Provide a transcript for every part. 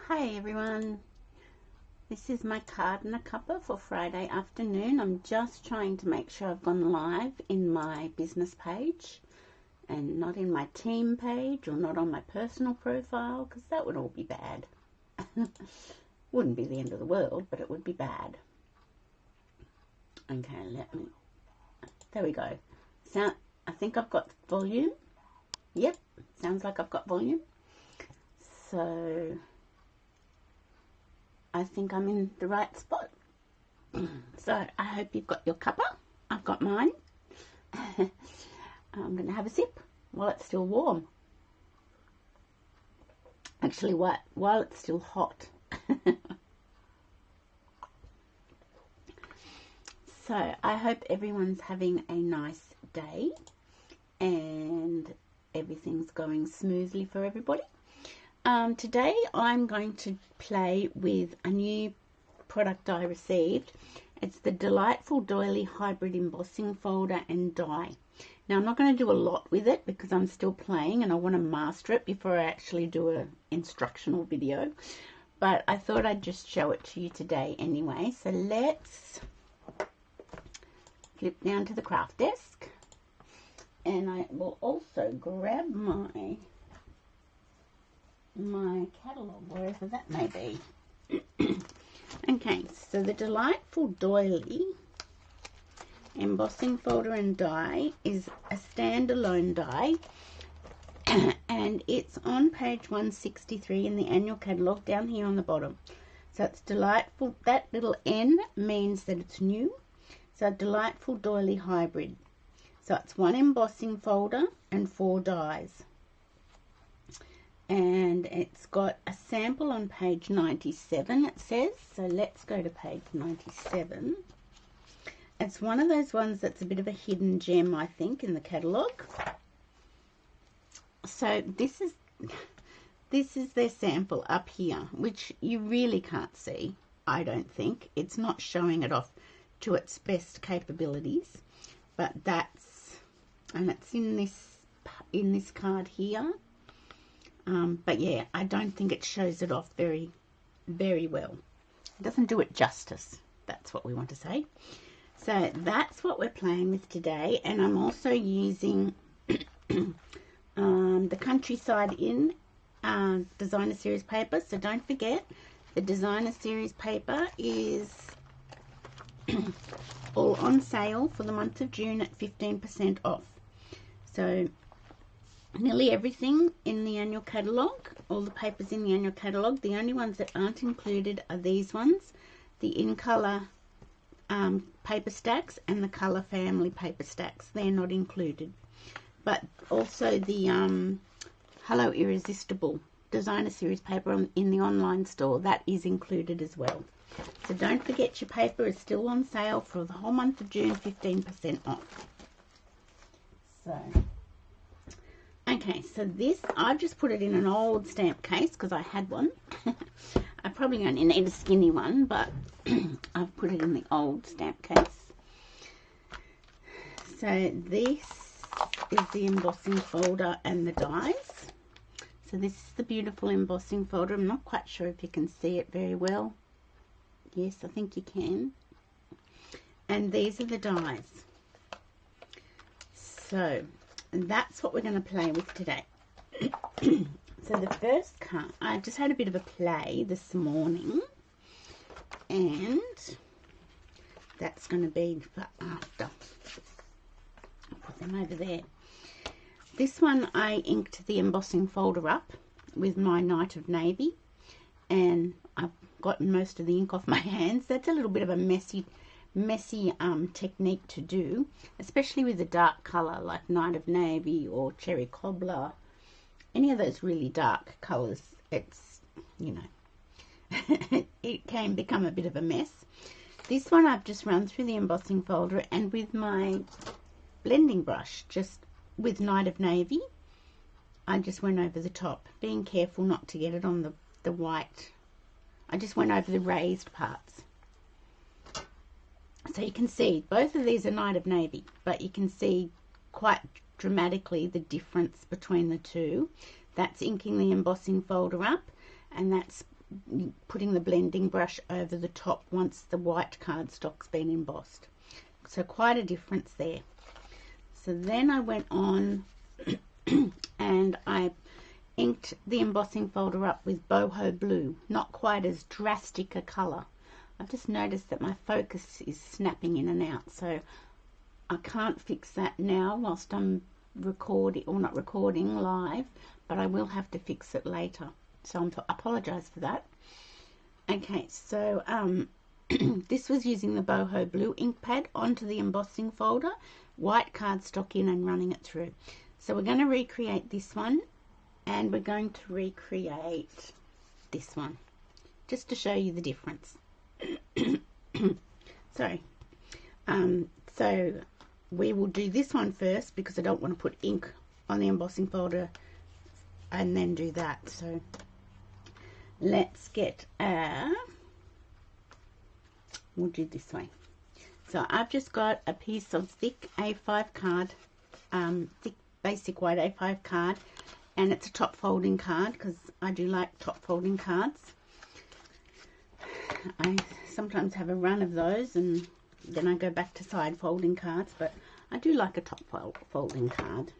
Hi everyone, this is my card and a cuppa for Friday afternoon. I'm just trying to make sure I've gone live in my business page and not in my team page or not on my personal profile, because that would all be bad. Wouldn't be the end of the world, but it would be bad. Okay, there we go. I think I've got volume. Yep, sounds like I've got volume. So I think I'm in the right spot. So I hope you've got your cuppa. I've got mine. I'm going to have a sip while it's still warm. Actually, while it's still hot. So I hope everyone's having a nice day and everything's going smoothly for everybody. Today I'm going to play with a new product I received. It's the Delightful Doily Hybrid Embossing Folder and Die. Now I'm not going to do a lot with it because I'm still playing and I want to master it before I actually do an instructional video. But I thought I'd just show it to you today anyway. So let's flip down to the craft desk. And I will also grab my catalogue, wherever that may be. Okay, so the Delightful Doily Embossing Folder and Die is a standalone die, and it's on page 163 in the annual catalogue down here on the bottom. So it's delightful. That little N means that it's new. So Delightful Doily Hybrid. So it's one embossing folder and 4 dies. And it's got a sample on page 97, it says. So let's go to page 97. It's one of those ones that's a bit of a hidden gem, I think, in the catalogue. So this is their sample up here, which you really can't see, I don't think. It's not showing it off to its best capabilities, but it's in this card here. But yeah, I don't think it shows it off very, very well. It doesn't do it justice. That's what we want to say. So that's what we're playing with today. And I'm also using the Countryside Inn Designer Series paper. So don't forget, the Designer Series paper is all on sale for the month of June at 15% off. So nearly everything in the annual catalogue, all the papers in the annual catalogue, the only ones that aren't included are these ones, the In Colour paper stacks and the Colour Family paper stacks. They're not included. But also the Hello Irresistible Designer Series paper in the online store, that is included as well. So don't forget, your paper is still on sale for the whole month of June, 15% off. So okay, so this, I've just put it in an old stamp case because I had one. I probably only need a skinny one, but I've put it in the old stamp case. So this is the embossing folder and the dies. So this is the beautiful embossing folder. I'm not quite sure if you can see it very well. Yes, I think you can. And these are the dies. So that's what we're going to play with today. So the first card, I just had a bit of a play this morning, and that's going to be for after. I'll put them over there. This one I inked the embossing folder up with my Night of Navy, and I've gotten most of the ink off my hands. That's a little bit of a messy technique to do, especially with a dark color like Night of Navy or Cherry Cobbler, any of those really dark colors. It's, you know, it can become a bit of a mess. This one I've just run through the embossing folder, and with my blending brush, just with Night of Navy, I just went over the top, being careful not to get it on the white. I just went over the raised parts. So you can see both of these are Night of Navy, but you can see quite dramatically the difference between the two. That's inking the embossing folder up, and that's putting the blending brush over the top once the white cardstock's been embossed. So quite a difference there. So then I went on and I inked the embossing folder up with boho blue, not quite as drastic a colour. I've just noticed that my focus is snapping in and out, so I can't fix that now whilst I'm recording, or not recording live, but I will have to fix it later, so I apologise for that. Okay, so this was using the boho blue ink pad onto the embossing folder, white cardstock in and running it through. So we're going to recreate this one, and we're going to recreate this one just to show you the difference. Sorry. So we will do this one first because I don't want to put ink on the embossing folder and then do that. So let's get we'll do this way. So I've just got a piece of thick A5 card, thick basic white A5 card, and it's a top folding card because I do like top folding cards. I sometimes have a run of those and then I go back to side folding cards, but I do like a top folding card.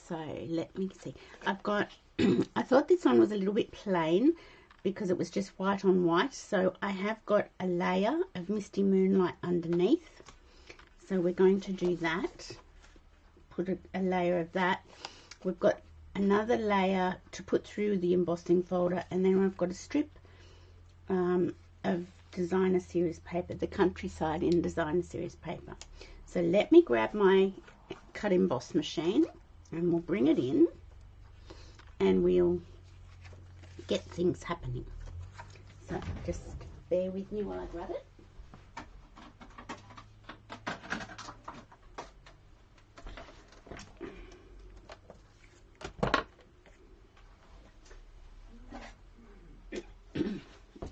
So let me see. I've got, I thought this one was a little bit plain because it was just white on white, so I have got a layer of Misty Moonlight underneath. So we're going to do that. Put a layer of that. We've got another layer to put through the embossing folder, and then I've got a strip of designer series paper, the Countryside in designer series paper. So let me grab my cut emboss machine and we'll bring it in and we'll get things happening. So just bear with me while I grab it.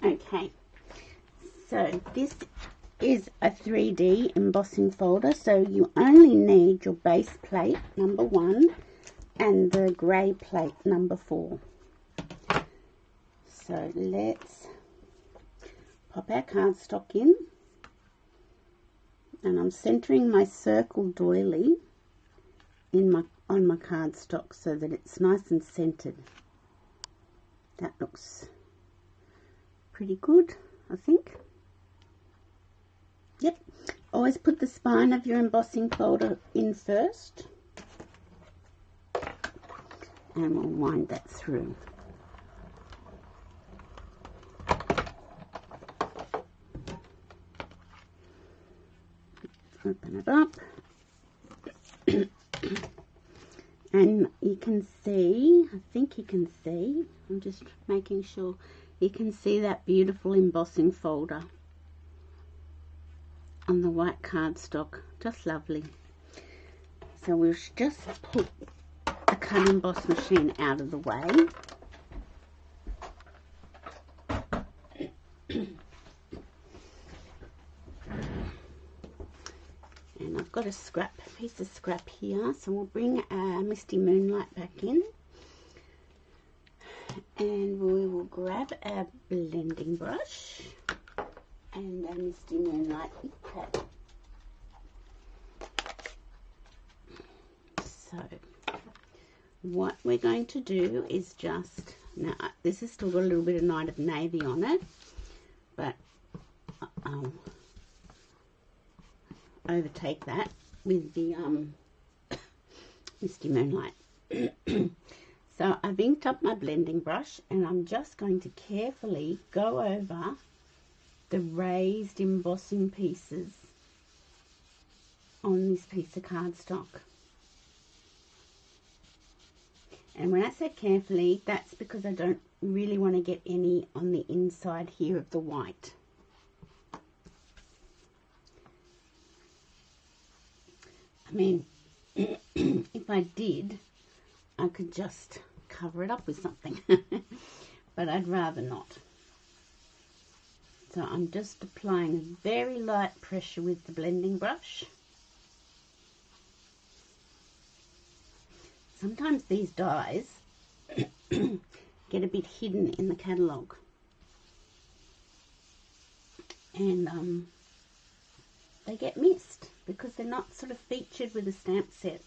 Okay, so this is a 3D embossing folder, so you only need your base plate number 1 and the grey plate number 4. So let's pop our cardstock in, and I'm centering my circle doily in on my cardstock so that it's nice and centered. That looks pretty good, I think. Yep. Always put the spine of your embossing folder in first, and we'll wind that through. Open it up. And you can see, I think you can see, I'm just making sure you can see that beautiful embossing folder on the white cardstock. Just lovely. So we'll just put the cut emboss machine out of the way. And I've got a piece of scrap here, so we'll bring our Misty Moonlight back in. And we will grab our blending brush and our Misty Moonlight ink pad. So what we're going to do is just, now this has still got a little bit of Night of Navy on it, but I'll overtake that with the Misty Moonlight. So I've inked up my blending brush, and I'm just going to carefully go over the raised embossing pieces on this piece of cardstock. And when I say carefully, that's because I don't really want to get any on the inside here of the white. I mean, if I did, I could just cover it up with something, but I'd rather not. So I'm just applying a very light pressure with the blending brush. Sometimes these dies get a a bit hidden in the catalogue. And they get missed because they're not sort of featured with a stamp set.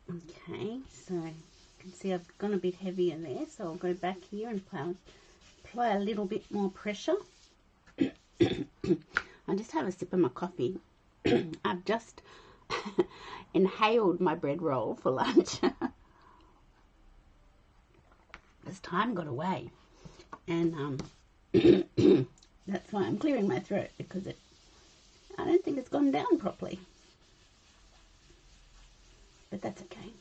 Okay, so you can see I've gone a bit heavier there, so I'll go back here and apply a little bit more pressure. I'll just have a sip of my coffee. I've just inhaled my bread roll for lunch. As time got away, and that's why I'm clearing my throat, because I don't think it's gone down properly, but that's okay.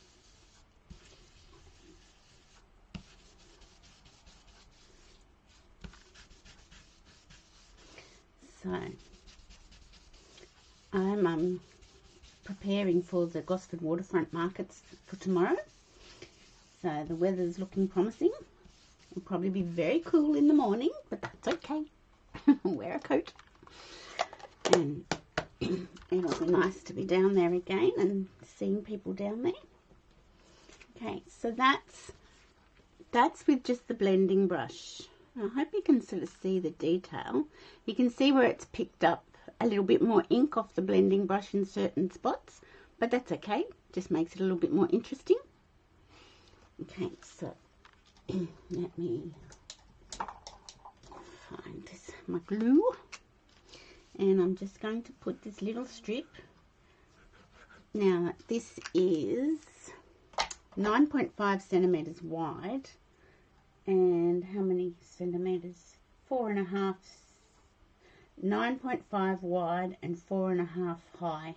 So I'm preparing for the Gosford waterfront markets for tomorrow. So the weather's looking promising. It'll probably be very cool in the morning, but that's okay. Wear a coat. And it'll be nice to be down there again and seeing people down there. Okay, so that's with just the blending brush. I hope you can sort of see the detail. You can see where it's picked up a little bit more ink off the blending brush in certain spots, but that's okay. Just makes it a little bit more interesting. Okay, so let me find my glue, and I'm just going to put this little strip. Now this is 9.5 centimeters wide, and how many centimeters? 4.5. 9.5 wide and 4.5 high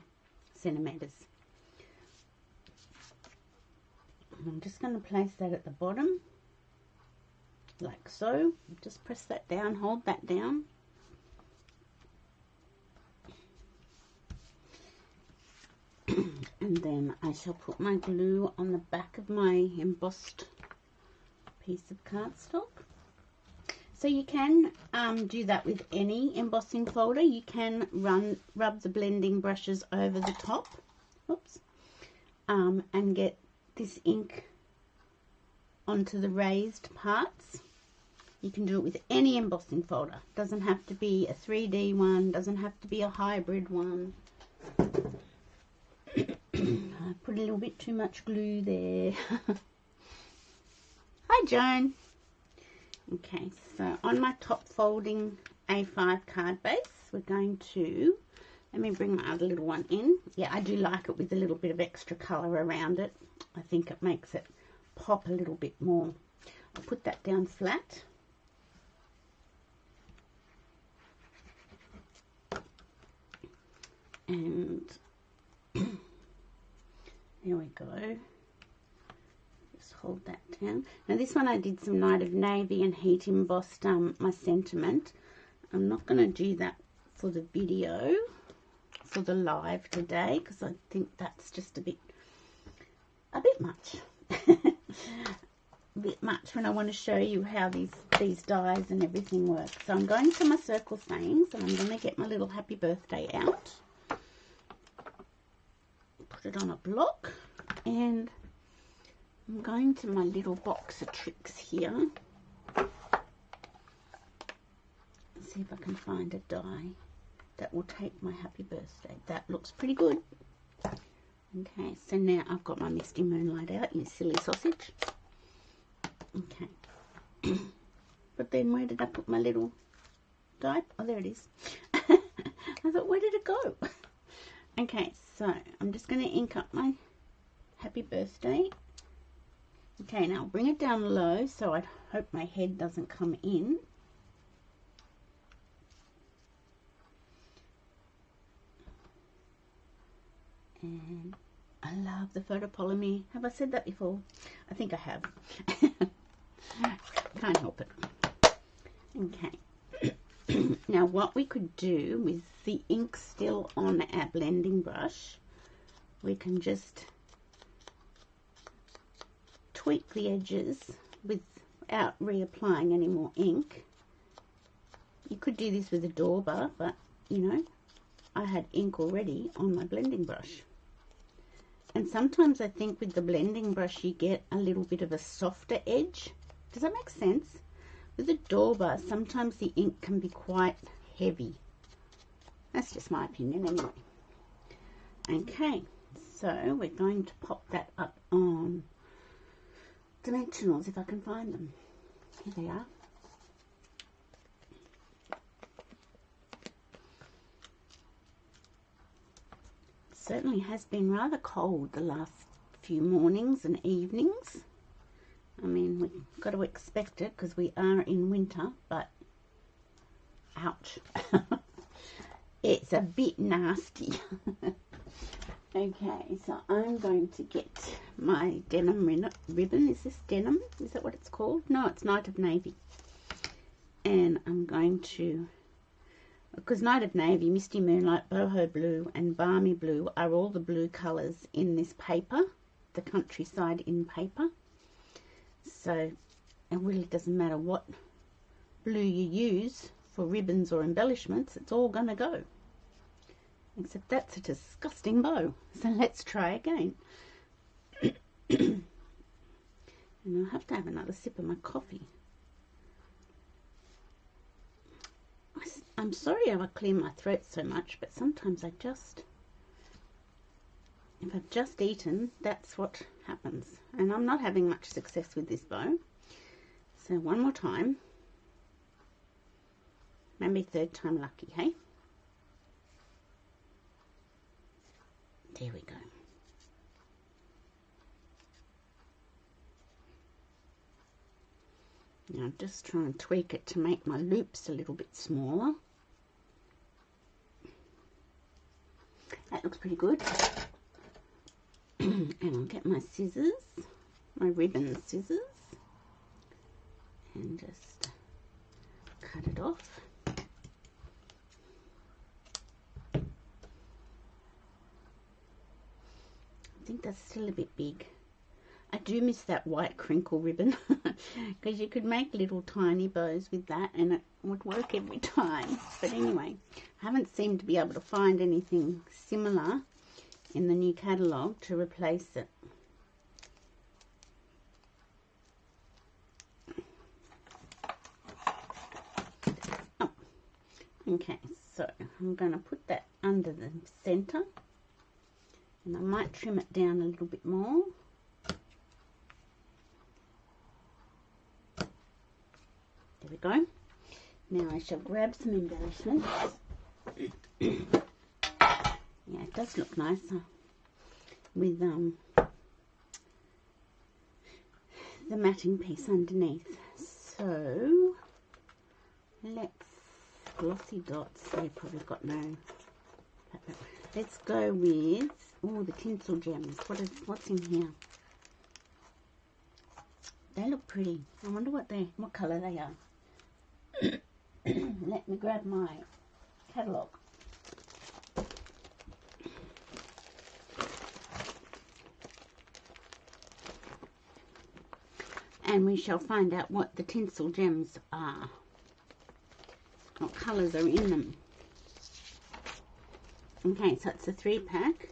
centimeters. I'm just going to place that at the bottom, like so. Just press that down, hold that down. And then I shall put my glue on the back of my embossed piece of cardstock. So you can do that with any embossing folder. You can rub the blending brushes over the top, oops, and get this ink onto the raised parts. You can do it with any embossing folder. Doesn't have to be a 3D one, doesn't have to be a hybrid one. I put a little bit too much glue there. Hi Joan. Okay, so on my top folding A5 card base, we're going to, let me bring my other little one in. Yeah, I do like it with a little bit of extra colour around it. I think it makes it pop a little bit more. I'll put that down flat. And there we go. Just hold that down. Now this one I did some Night of Navy and heat embossed my sentiment. I'm not going to do that for the video, for the live today, because I think that's just a bit much. A bit much when I want to show you how these dies and everything work. So I'm going to my circle sayings, and I'm going to get my little happy birthday out. Put it on a block, and I'm going to my little box of tricks here. See if I can find a die that will take my happy birthday. That looks pretty good. Okay, so now I've got my Misty Moonlight out, you silly sausage. Okay. But then where did I put my little die? Oh, there it is. I thought, where did it go? Okay, so I'm just going to ink up my happy birthday. Okay, now bring it down low so I hope my head doesn't come in. And I love the photopolymer. Have I said that before? I think I have. Can't help it. Okay. Now what we could do with the ink still on our blending brush, we can just tweak the edges without reapplying any more ink. You could do this with a Dauber, but you know, I had ink already on my blending brush. And sometimes I think with the blending brush you get a little bit of a softer edge. Does that make sense? With the Dauber, sometimes the ink can be quite heavy. That's just my opinion anyway. Okay, so we're going to pop that up on dimensionals if I can find them. Here they are. Certainly has been rather cold the last few mornings and evenings. I mean, we've got to expect it because we are in winter, but ouch. It's a bit nasty. Okay, so I'm going to get my denim ribbon. Is this denim? Is that what it's called? No, it's Night of Navy. And I'm going to, because Night of Navy, Misty Moonlight, Boho Blue and Balmy Blue are all the blue colours in this paper, the Countryside in paper. So it really doesn't matter what blue you use for ribbons or embellishments, it's all going to go. Except that's a disgusting bow. So let's try again. And I'll have to have another sip of my coffee. I'm sorry I clear my throat so much, but sometimes I just, if I've just eaten, that's what happens. And I'm not having much success with this bow. So one more time. Maybe third time lucky, hey? There we go. Now I'm just trying to tweak it to make my loops a little bit smaller. That looks pretty good. And I'll get my scissors, my ribbon scissors, and just cut it off. I think that's still a bit big. I do miss that white crinkle ribbon because you could make little tiny bows with that and it would work every time. But anyway, I haven't seemed to be able to find anything similar in the new catalogue to replace it. Oh, okay, so I'm going to put that under the centre. And I might trim it down a little bit more. There we go. Now I shall grab some embellishments. Yeah, it does look nice with the matting piece underneath. So let's, glossy dots, they've probably got no. Let's go with, oh, the tinsel gems. What's in here? They look pretty. I wonder what colour they are. Let me grab my catalogue. And we shall find out what the tinsel gems are. What colours are in them. Okay, so it's a 3-pack.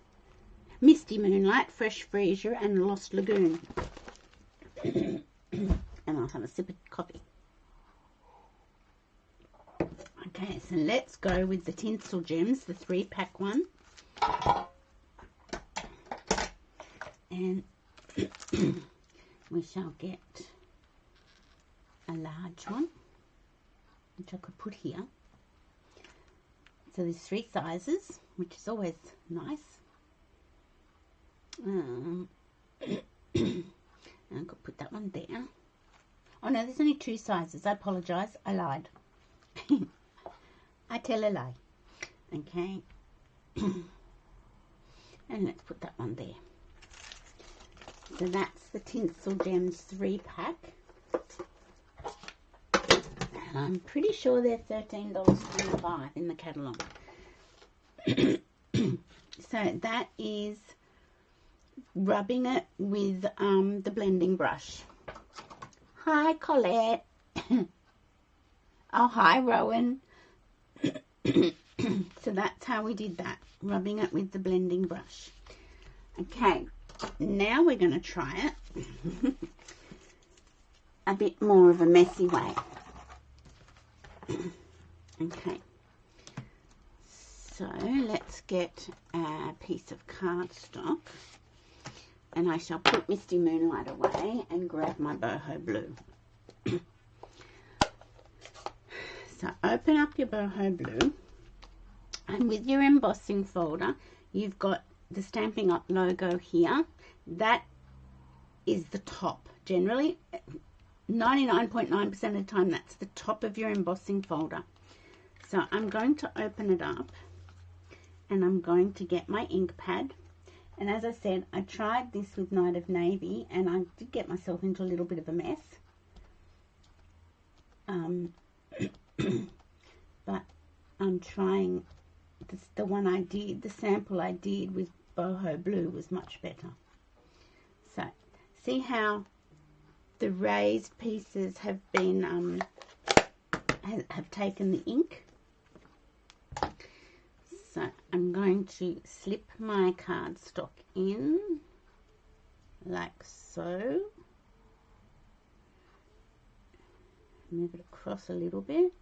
Misty Moonlight, Fresh Freesia and Lost Lagoon. And I'll have a sip of coffee. Okay, so let's go with the tinsel gems, the 3-pack one. And we shall get a large one, which I could put here. So there's 3 sizes, which is always nice. I could put that one there. Oh no, there's only 2 sizes. I apologise. I lied. I tell a lie. Okay. And let's put that one there. So that's the Tinsel Gems 3-pack. And I'm pretty sure they're $13.25 in the catalogue. So that is rubbing it with the blending brush. Hi, Colette. Oh, hi, Rowan. So that's how we did that, rubbing it with the blending brush. Okay, now we're going to try it a bit more of a messy way. Okay, so let's get a piece of cardstock, and I shall put Misty Moonlight away and grab my boho blue. So open up your boho blue, and with your embossing folder, you've got the Stampin' Up logo here. That is the top. Generally, 99.9% of the time, that's the top of your embossing folder. So I'm going to open it up, and I'm going to get my ink pad. And as I said, I tried this with Night of Navy, and I did get myself into a little bit of a mess. But I'm trying this, the one I did, the sample I did with boho blue was much better. So see how the raised pieces have been have taken the ink. So I'm going to slip my cardstock in like so. Move it across a little bit.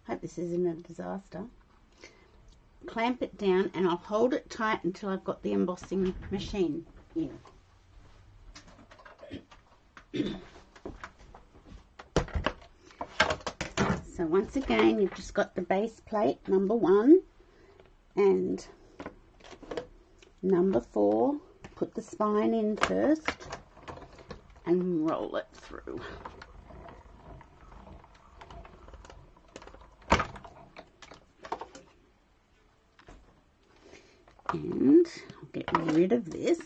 Hope this isn't a disaster. Clamp it down, and I'll hold it tight until I've got the embossing machine in. So once again, you've just got the base plate, number 1 and number 4. Put the spine in first and roll it through. And I'll get rid of this.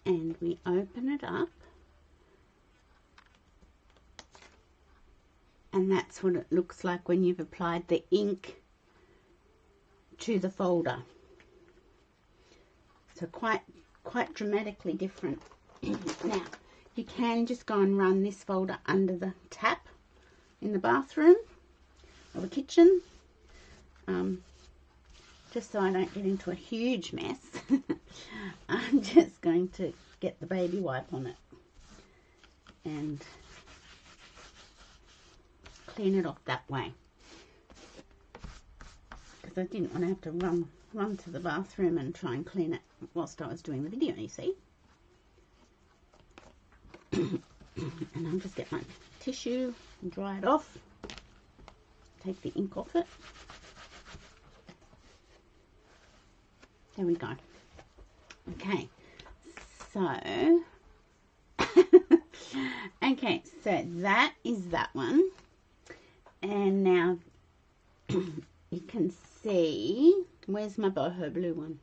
And we open it up. And that's what it looks like when you've applied the ink to the folder. So quite dramatically different. Now, you can just go and run this folder under the tap in the bathroom or the kitchen, just so I don't get into a huge mess. I'm just going to get the baby wipe on it and clean it off that way, because I didn't want to have to run to the bathroom and try and clean it whilst I was doing the video, you see. And I'll just get my tissue and dry it off. Take the ink off it. There we go. Okay, so okay, so that is that one. And now you can see, where's my boho blue one?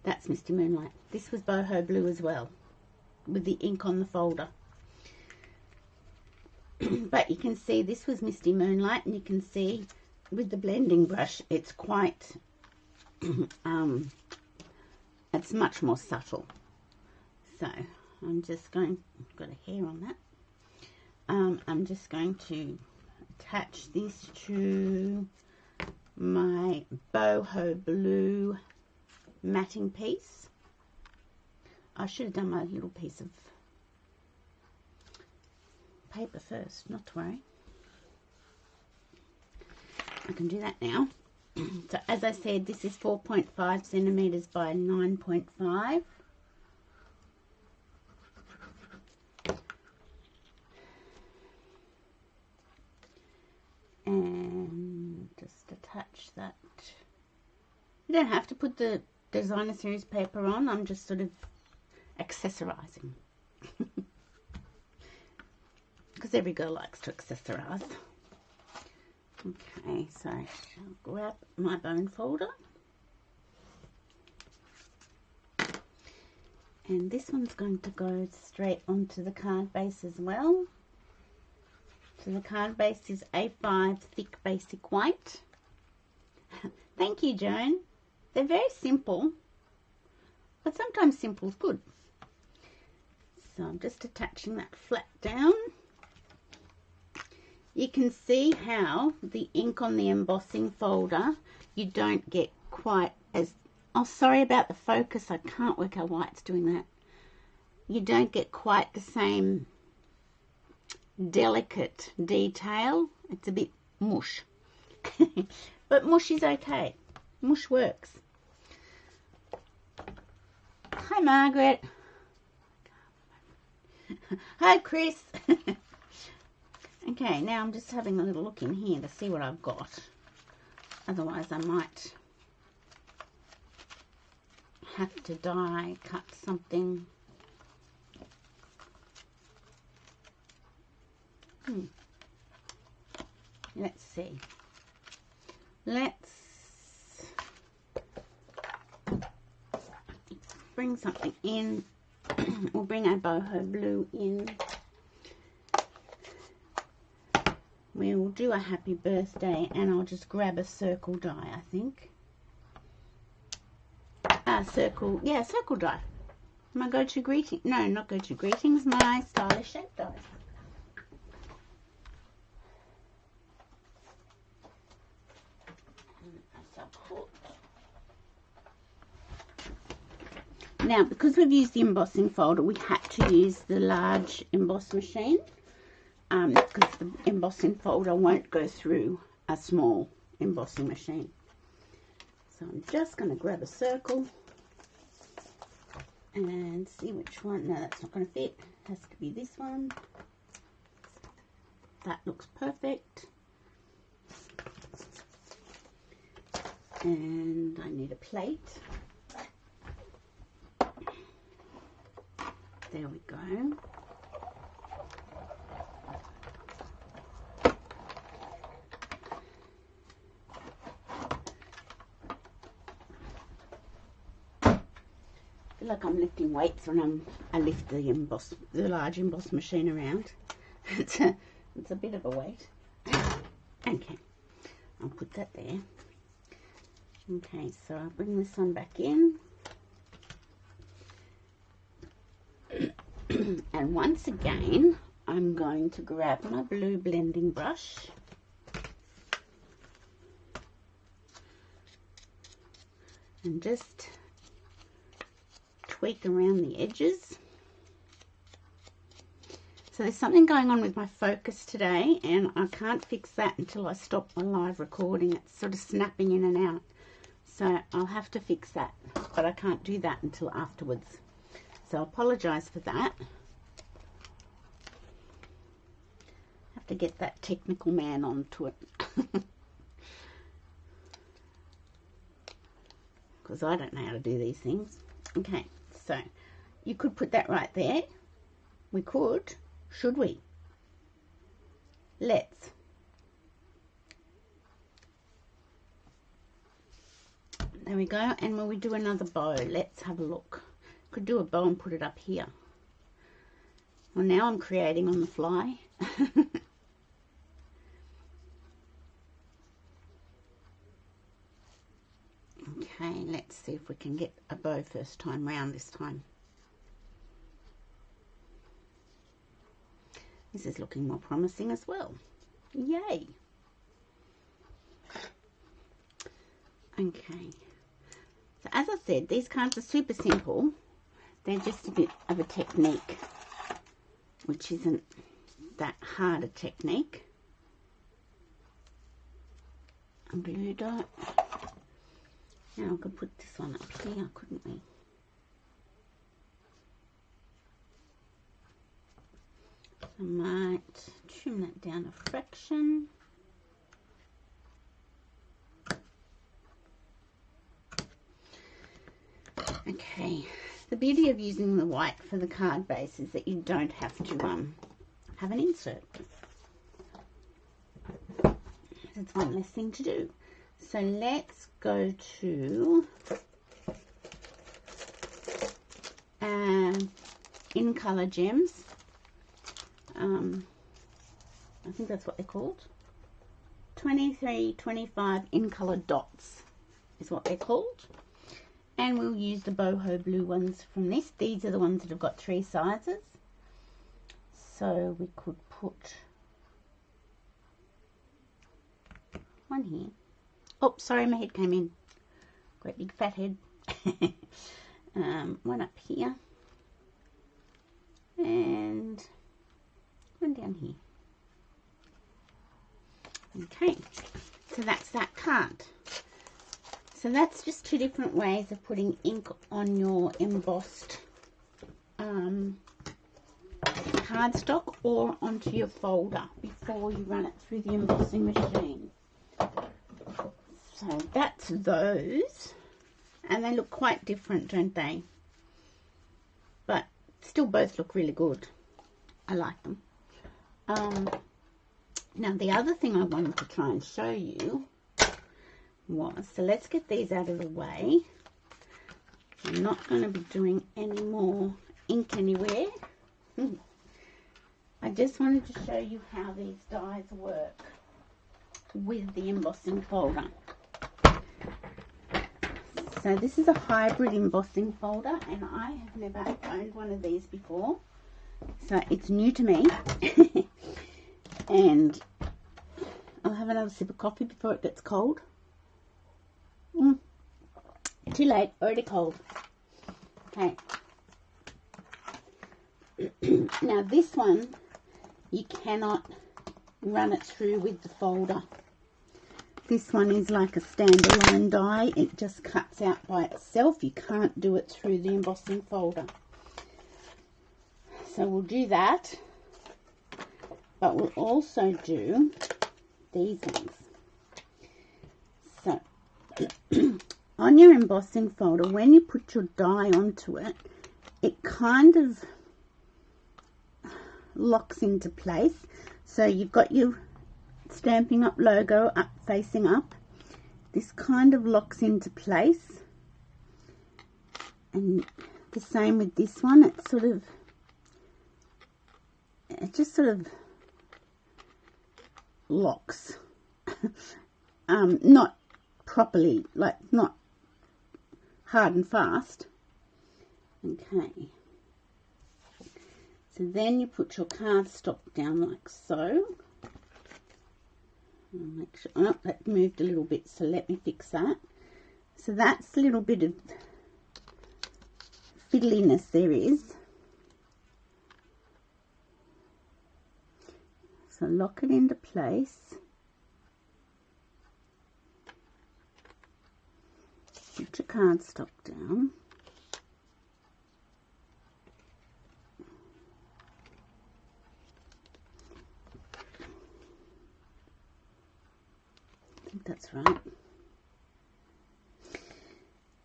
That's Misty Moonlight. This was boho blue as well, with the ink on the folder. But you can see this was Misty Moonlight, and you can see with the blending brush it's quite it's much more subtle. So I'm just going, got a hair on that, I'm just going to attach this to my boho blue matting piece. I should have done my little piece of paper first, not to worry. I can do that now. So as I said, this is 4.5 centimeters by 9.5. And just attach that. You don't have to put the designer series paper on. I'm just sort of accessorizing. Because every girl likes to accessorize. Okay, so I'll grab my bone folder. And this one's going to go straight onto the card base as well. So the card base is A5 thick basic white. Thank you, Joan. They're very simple, but sometimes simple's good. So I'm just attaching that flat down. You can see how the ink on the embossing folder, you don't get quite as, oh sorry about the focus, I can't work out why it's doing that. You don't get quite the same delicate detail. It's a bit mush. But mush is okay. Mush works. Hi Margaret. Hi Chris. Okay, now I'm just having a little look in here to see what I've got. Otherwise I might have to die cut something. Let's see. Let's bring something in. We'll bring our boho blue in. We'll do a happy birthday and I'll just grab a circle die, I think. Circle die. My go-to greeting. No, not go-to greetings, my stylish shape die. Now, because we've used the embossing folder, we had to use the large emboss machine because the embossing folder won't go through a small embossing machine. So I'm just going to grab a circle and see which one. No, that's not going to fit. It has to be this one. That looks perfect. And I need a plate. There we go. I feel like I'm lifting weights when I lift the large emboss machine around. It's a bit of a weight. Okay, I'll put that there. Okay, so I'll bring this one back in. And once again, I'm going to grab my blue blending brush and just tweak around the edges. So there's something going on with my focus today and I can't fix that until I stop my live recording. It's sort of snapping in and out. So I'll have to fix that, but I can't do that until afterwards. So I apologise for that. Have to get that technical man onto it. Because I don't know how to do these things. Okay, so you could put that right there. We could. Should we? Let's. There we go. And will we do another bow? Let's have a look. Could do a bow and put it up here. Well, now I'm creating on the fly. Okay, let's see if we can get a bow first time round this time. This is looking more promising as well. Yay! Okay. So as I said, these cards are super simple. They're just a bit of a technique, which isn't that hard a technique. A blue dot. Now we could put this one up here, couldn't we? I might trim that down a fraction. Okay, the beauty of using the white for the card base is that you don't have to have an insert. It's one less thing to do. So let's go to in color gems. I think that's what they're called. 2325 in color dots is what they're called. And we'll use the boho blue ones from this. These are the ones that have got 3 sizes. So we could put one here. Oh, sorry, my head came in. Great big fat head. One up here. And one down here. Okay, so that's that card. So that's just two different ways of putting ink on your embossed cardstock or onto your folder before you run it through the embossing machine. So that's those, and they look quite different, don't they? But still both look really good. I like them. Now the other thing I wanted to try and show you was, so let's get these out of the way. I'm not going to be doing any more ink anywhere. I just wanted to show you how these dies work with the embossing folder. So this is a hybrid embossing folder, and I have never owned one of these before, so it's new to me. And I'll have another sip of coffee before it gets cold. Too late, already cold. Okay. Now this one, you cannot run it through with the folder. This one is like a standalone die. It just cuts out by itself. You can't do it through the embossing folder. So we'll do that. But we'll also do these ones. So on your embossing folder, when you put your die onto it, it kind of locks into place. So you've got your Stampin' Up logo up, facing up. This kind of locks into place, and the same with this one. It just sort of locks. Not properly, like not hard and fast. Okay. So then you put your cardstock down like so. I'll make sure, oh, that moved a little bit, so let me fix that. So that's a little bit of fiddliness there is. So lock it into place. Put your cardstock down. I think that's right.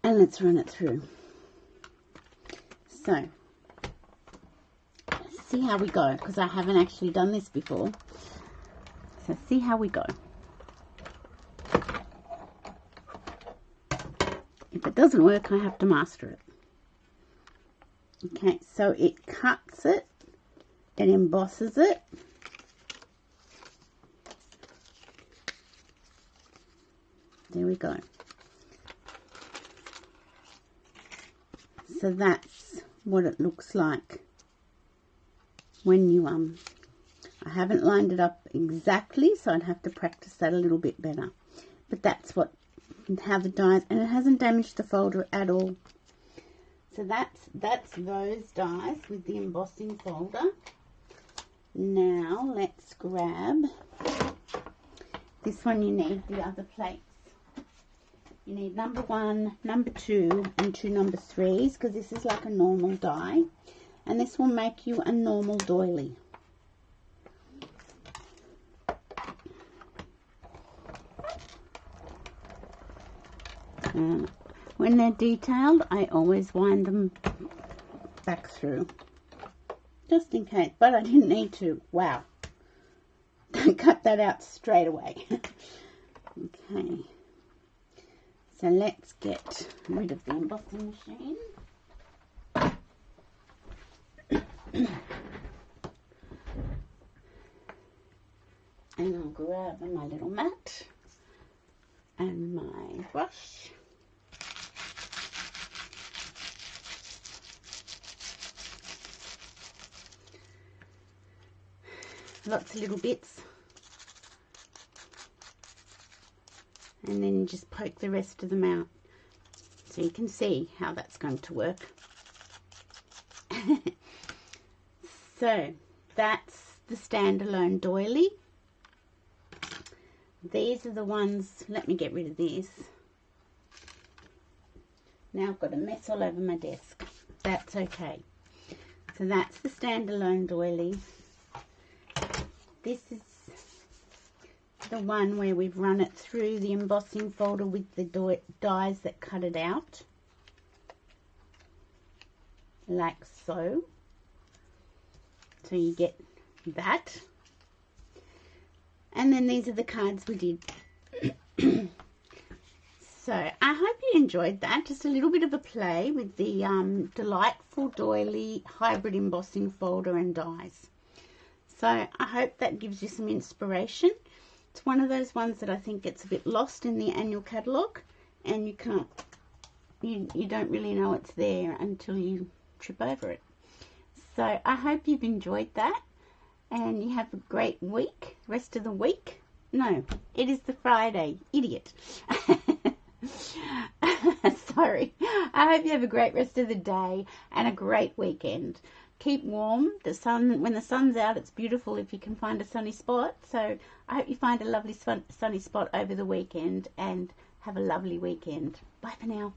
And let's run it through. So, see how we go, because I haven't actually done this before. So see how we go. If it doesn't work, I have to master it. Okay, so it cuts it, it embosses it. There we go. So that's what it looks like when you I haven't lined it up exactly, so I'd have to practice that a little bit better. But that's how the dies, and it hasn't damaged the folder at all. So that's those dies with the embossing folder. Now let's grab this one. You need the other plates. You need number 1, number 2, and 2 number 3s, because this is like a normal die, and this will make you a normal doily. When they're detailed, I always wind them back through, just in case, but I didn't need to. Wow. Cut that out straight away. Okay. So let's get rid of the embossing machine. And I'll grab my little mat and my brush. lots of little bits. And then just poke the rest of them out. So you can see how that's going to work. So that's the standalone doily. These are the ones, let me get rid of this. Now I've got a mess all over my desk. That's okay. So that's the standalone doily. This is the one where we've run it through the embossing folder with the dies that cut it out. Like so. So you get that. And then these are the cards we did. So I hope you enjoyed that. Just a little bit of a play with the Delightful Doily Hybrid Embossing Folder and dies. So I hope that gives you some inspiration. It's one of those ones that I think gets a bit lost in the annual catalogue, and you don't really know it's there until you trip over it. So I hope you've enjoyed that, and you have a great week, rest of the week. No, it is the Friday, idiot. Sorry. I hope you have a great rest of the day and a great weekend. Keep warm. The sun, when the sun's out, it's beautiful if you can find a sunny spot. So I hope you find a lovely sunny spot over the weekend and have a lovely weekend. Bye for now.